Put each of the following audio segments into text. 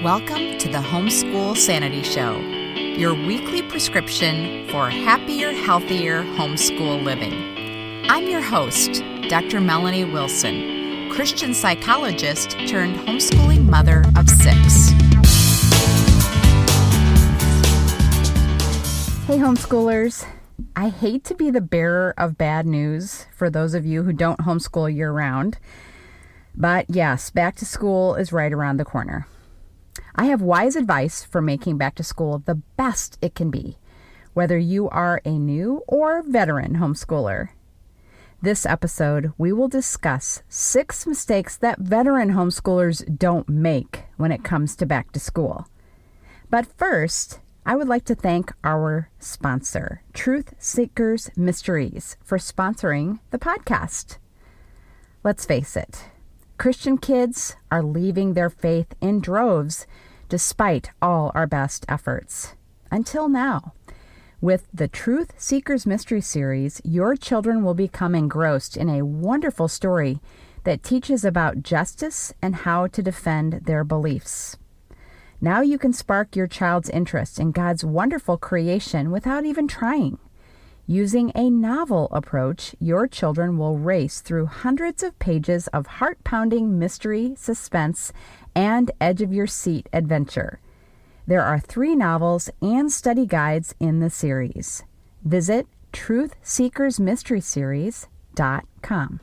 Welcome to the Homeschool Sanity Show, your weekly prescription for happier, healthier homeschool living. I'm your host, Dr. Melanie Wilson, Christian psychologist turned homeschooling mother of 6. Hey homeschoolers, I hate to be the bearer of bad news for those of you who don't homeschool year-round, but yes, back to school is right around the corner. I have wise advice for making back to school the best it can be, whether you are a new or veteran homeschooler. This episode, we will discuss 6 mistakes that veteran homeschoolers don't make when it comes to back to school. But first, I would like to thank our sponsor, Truth Seekers Mysteries, for sponsoring the podcast. Let's face it, Christian kids are leaving their faith in droves despite all our best efforts. Until now. With the Truth Seekers Mystery Series, your children will become engrossed in a wonderful story that teaches about justice and how to defend their beliefs. Now you can spark your child's interest in God's wonderful creation without even trying. Using a novel approach, your children will race through hundreds of pages of heart-pounding mystery, suspense, and edge-of-your-seat adventure. There are 3 novels and study guides in the series. Visit truthseekersmysteryseries.com.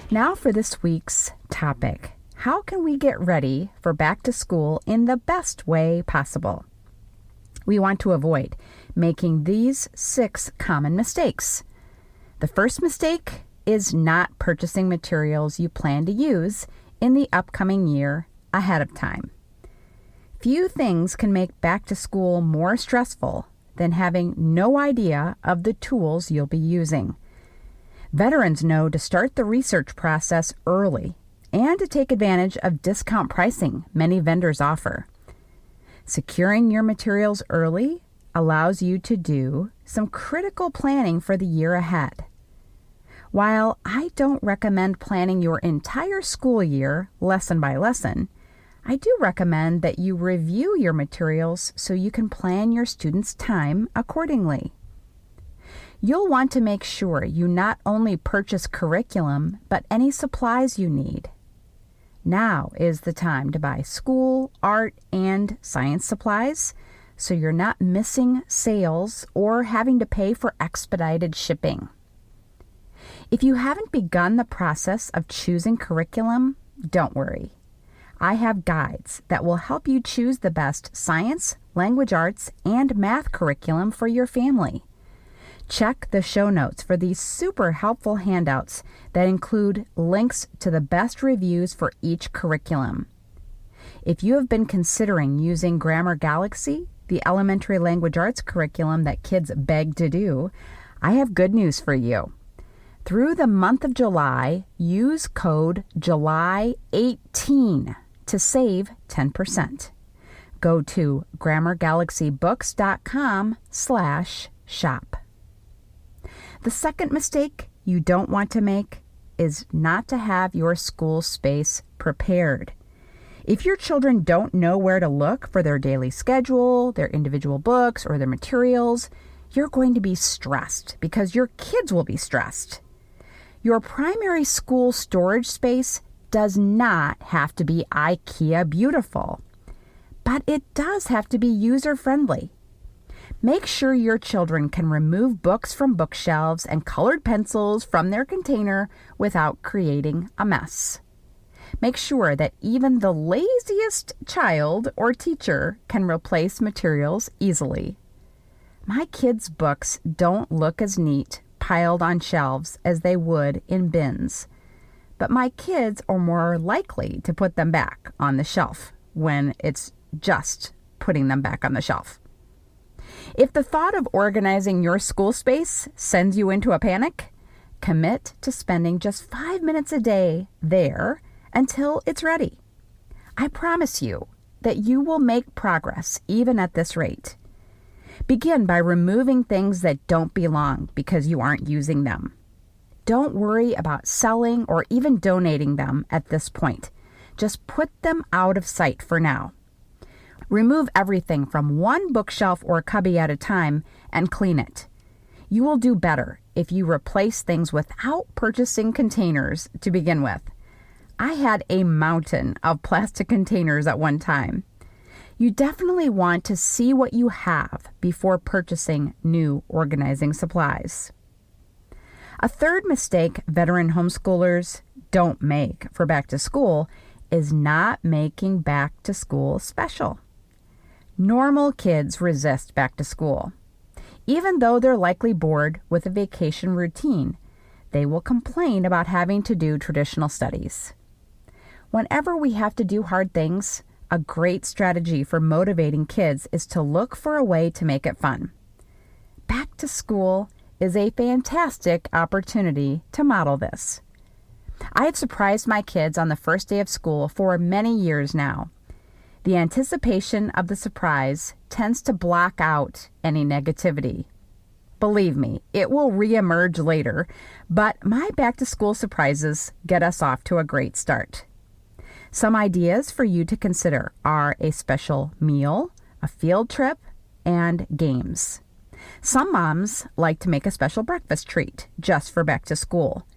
Now for this week's topic. How can we get ready for back to school in the best way possible? We want to avoid making these 6 common mistakes. The first mistake is not purchasing materials you plan to use in the upcoming year ahead of time. Few things can make back to school more stressful than having no idea of the tools you'll be using. Veterans know to start the research process early and to take advantage of discount pricing many vendors offer. Securing your materials early allows you to do some critical planning for the year ahead. While I don't recommend planning your entire school year lesson by lesson, I do recommend that you review your materials so you can plan your students' time accordingly. You'll want to make sure you not only purchase curriculum, but any supplies you need. Now is the time to buy school, art, and science supplies so you're not missing sales or having to pay for expedited shipping. If you haven't begun the process of choosing curriculum, don't worry. I have guides that will help you choose the best science, language arts, and math curriculum for your family. Check the show notes for these super helpful handouts that include links to the best reviews for each curriculum. If you have been considering using Grammar Galaxy, the elementary language arts curriculum that kids beg to do, I have good news for you. Through the month of July, use code JULY18 to save 10%. Go to grammargalaxybooks.com/shop. The second mistake you don't want to make is not to have your school space prepared. If your children don't know where to look for their daily schedule, their individual books, or their materials, you're going to be stressed because your kids will be stressed. Your primary school storage space does not have to be IKEA beautiful, but it does have to be user-friendly. Make sure your children can remove books from bookshelves and colored pencils from their container without creating a mess. Make sure that even the laziest child or teacher can replace materials easily. My kids' books don't look as neat piled on shelves as they would in bins, but my kids are more likely to put them back on the shelf when it's just putting them back on the shelf. If the thought of organizing your school space sends you into a panic, commit to spending just 5 minutes a day there until it's ready. I promise you that you will make progress even at this rate. Begin by removing things that don't belong because you aren't using them. Don't worry about selling or even donating them at this point. Just put them out of sight for now. Remove everything from one bookshelf or cubby at a time and clean it. You will do better if you replace things without purchasing containers to begin with. I had a mountain of plastic containers at one time. You definitely want to see what you have before purchasing new organizing supplies. A third mistake veteran homeschoolers don't make for back to school is not making back to school special. Normal kids resist back to school. Even though they're likely bored with a vacation routine, they will complain about having to do traditional studies. Whenever we have to do hard things, a great strategy for motivating kids is to look for a way to make it fun. Back to school is a fantastic opportunity to model this. I had surprised my kids on the first day of school for many years now. The anticipation of the surprise tends to block out any negativity. Believe me, it will reemerge later, but my back-to-school surprises get us off to a great start. Some ideas for you to consider are a special meal, a field trip, and games. Some moms like to make a special breakfast treat just for back to school.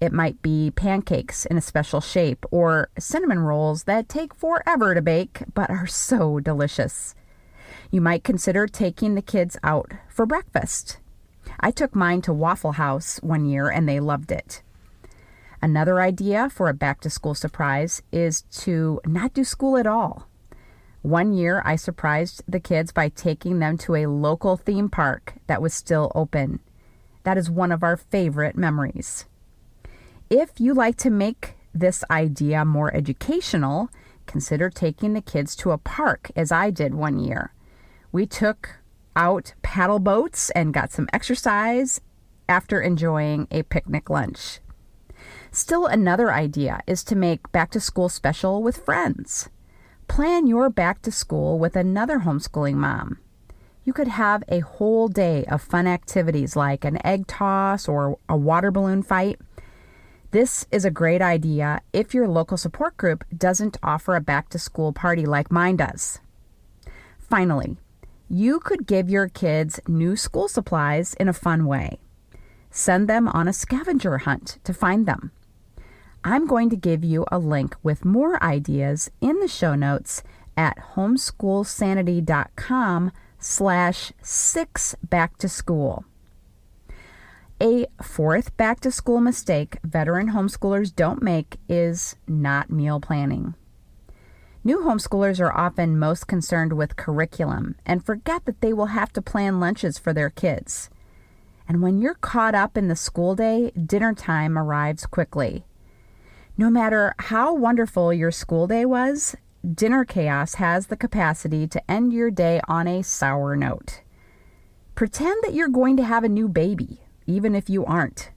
It might be pancakes in a special shape or cinnamon rolls that take forever to bake but are so delicious. You might consider taking the kids out for breakfast. I took mine to Waffle House one year and they loved it. Another idea for a back-to-school surprise is to not do school at all. One year, I surprised the kids by taking them to a local theme park that was still open. That is one of our favorite memories. If you like to make this idea more educational, consider taking the kids to a park, as I did one year. We took out paddle boats and got some exercise after enjoying a picnic lunch. Still, another idea is to make back to school special with friends. Plan your back to school with another homeschooling mom. You could have a whole day of fun activities like an egg toss or a water balloon fight. This is a great idea if your local support group doesn't offer a back to school party like mine does. Finally, you could give your kids new school supplies in a fun way. Send them on a scavenger hunt to find them. I'm going to give you a link with more ideas in the show notes at homeschoolsanity.com/6back-to-school. A fourth back-to-school mistake veteran homeschoolers don't make is not meal planning. New homeschoolers are often most concerned with curriculum and forget that they will have to plan lunches for their kids. And when you're caught up in the school day, dinner time arrives quickly. No matter how wonderful your school day was, dinner chaos has the capacity to end your day on a sour note. Pretend that you're going to have a new baby, even if you aren't.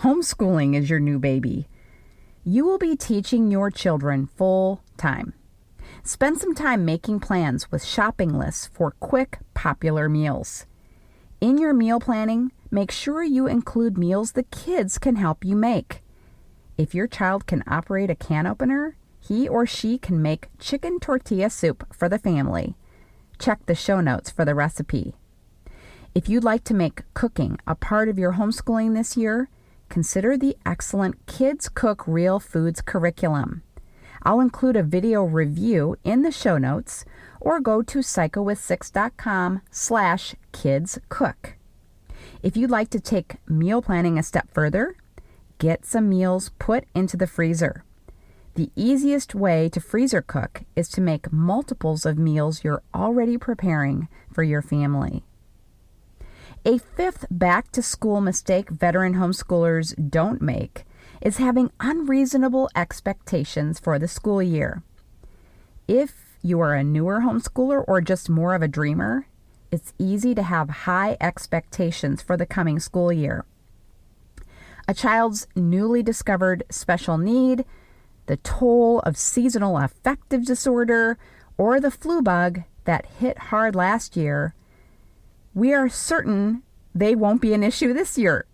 Homeschooling is your new baby. You will be teaching your children full time. Spend some time making plans with shopping lists for quick, popular meals. In your meal planning, make sure you include meals the kids can help you make. If your child can operate a can opener, he or she can make chicken tortilla soup for the family. Check the show notes for the recipe. If you'd like to make cooking a part of your homeschooling this year, consider the excellent Kids Cook Real Foods curriculum. I'll include a video review in the show notes or go to psychowith6.com/kidscook. If you'd like to take meal planning a step further, get some meals put into the freezer. The easiest way to freezer cook is to make multiples of meals you're already preparing for your family. A fifth back-to-school mistake veteran homeschoolers don't make is having unreasonable expectations for the school year. If you are a newer homeschooler or just more of a dreamer, it's easy to have high expectations for the coming school year. A child's newly discovered special need, the toll of seasonal affective disorder, or the flu bug that hit hard last year, we are certain they won't be an issue this year.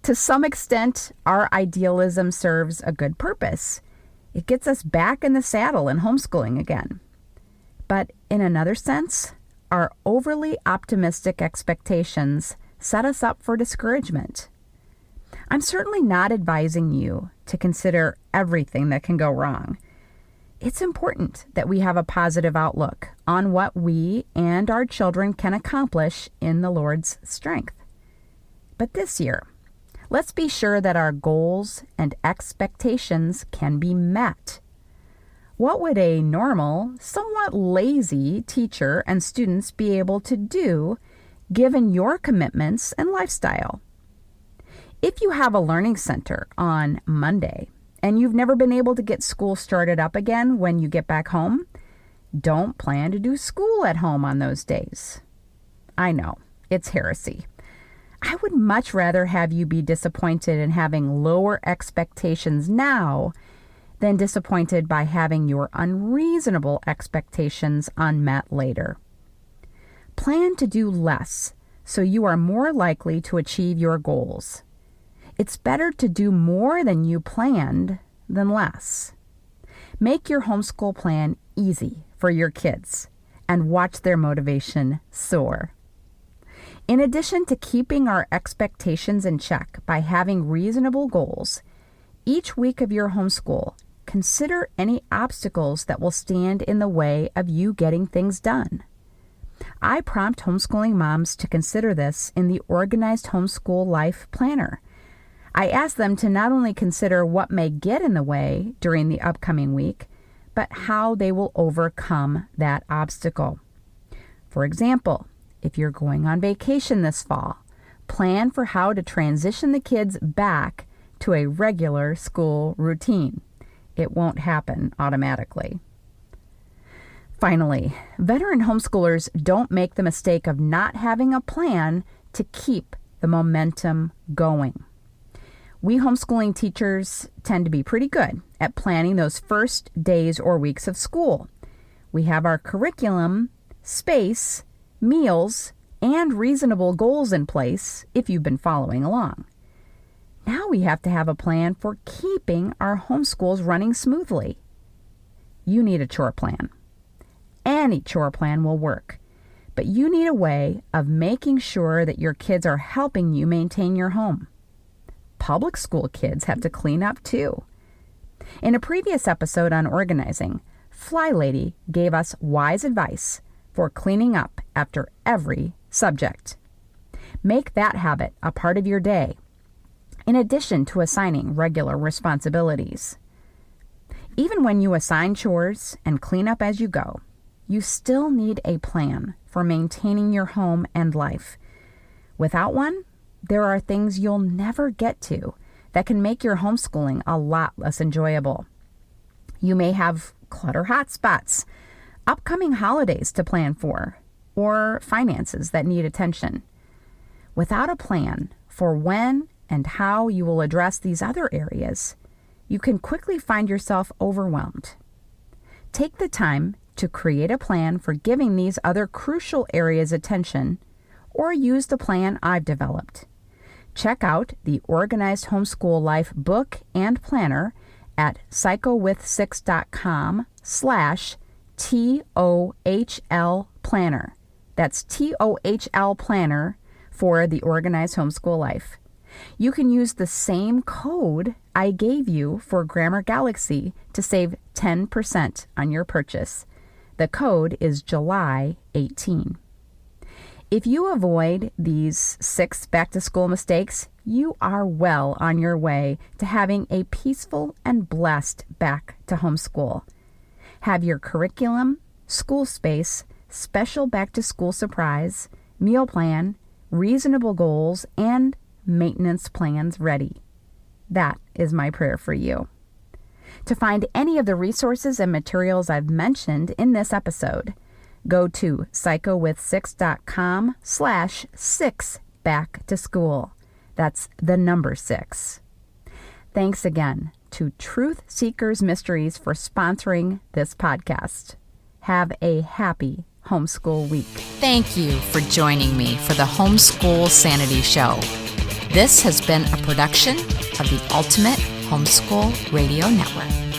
To some extent, our idealism serves a good purpose. It gets us back in the saddle in homeschooling again. But in another sense, our overly optimistic expectations set us up for discouragement. I'm certainly not advising you to consider everything that can go wrong. It's important that we have a positive outlook on what we and our children can accomplish in the Lord's strength. But this year, let's be sure that our goals and expectations can be met. What would a normal, somewhat lazy teacher and students be able to do given your commitments and lifestyle? If you have a learning center on Monday and you've never been able to get school started up again when you get back home, don't plan to do school at home on those days. I know, it's heresy. I would much rather have you be disappointed in having lower expectations now than disappointed by having your unreasonable expectations unmet later. Plan to do less so you are more likely to achieve your goals. It's better to do more than you planned than less. Make your homeschool plan easy for your kids and watch their motivation soar. In addition to keeping our expectations in check by having reasonable goals, each week of your homeschool, consider any obstacles that will stand in the way of you getting things done. I prompt homeschooling moms to consider this in the Organized Homeschool Life Planner. I ask them to not only consider what may get in the way during the upcoming week, but how they will overcome that obstacle. For example, if you're going on vacation this fall, plan for how to transition the kids back to a regular school routine. It won't happen automatically. Finally, veteran homeschoolers don't make the mistake of not having a plan to keep the momentum going. We homeschooling teachers tend to be pretty good at planning those first days or weeks of school. We have our curriculum, space, meals, and reasonable goals in place if you've been following along. Now we have to have a plan for keeping our homeschools running smoothly. You need a chore plan. Any chore plan will work, but you need a way of making sure that your kids are helping you maintain your home. Public school kids have to clean up too. In a previous episode on organizing, Fly Lady gave us wise advice for cleaning up after every subject. Make that habit a part of your day, in addition to assigning regular responsibilities. Even when you assign chores and clean up as you go, you still need a plan for maintaining your home and life. Without one, there are things you'll never get to that can make your homeschooling a lot less enjoyable. You may have clutter hotspots, upcoming holidays to plan for, or finances that need attention. Without a plan for when and how you will address these other areas, you can quickly find yourself overwhelmed. Take the time to create a plan for giving these other crucial areas attention, or use the plan I've developed. Check out the Organized Homeschool Life book and planner at psychowith6.com/TOHL planner. That's TOHL planner for the Organized Homeschool Life. You can use the same code I gave you for Grammar Galaxy to save 10% on your purchase. The code is July 18. If you avoid these 6 back-to-school mistakes, you are well on your way to having a peaceful and blessed back to homeschool. Have your curriculum, school space, special back-to-school surprise, meal plan, reasonable goals, and maintenance plans ready. That is my prayer for you. To find any of the resources and materials I've mentioned in this episode, go to psychowith6.com/6back-to-school. That's the number 6. Thanks again to Truth Seekers Mysteries for sponsoring this podcast. Have a happy homeschool week. Thank you for joining me for the Homeschool Sanity Show. This has been a production of the Ultimate Homeschool Radio Network.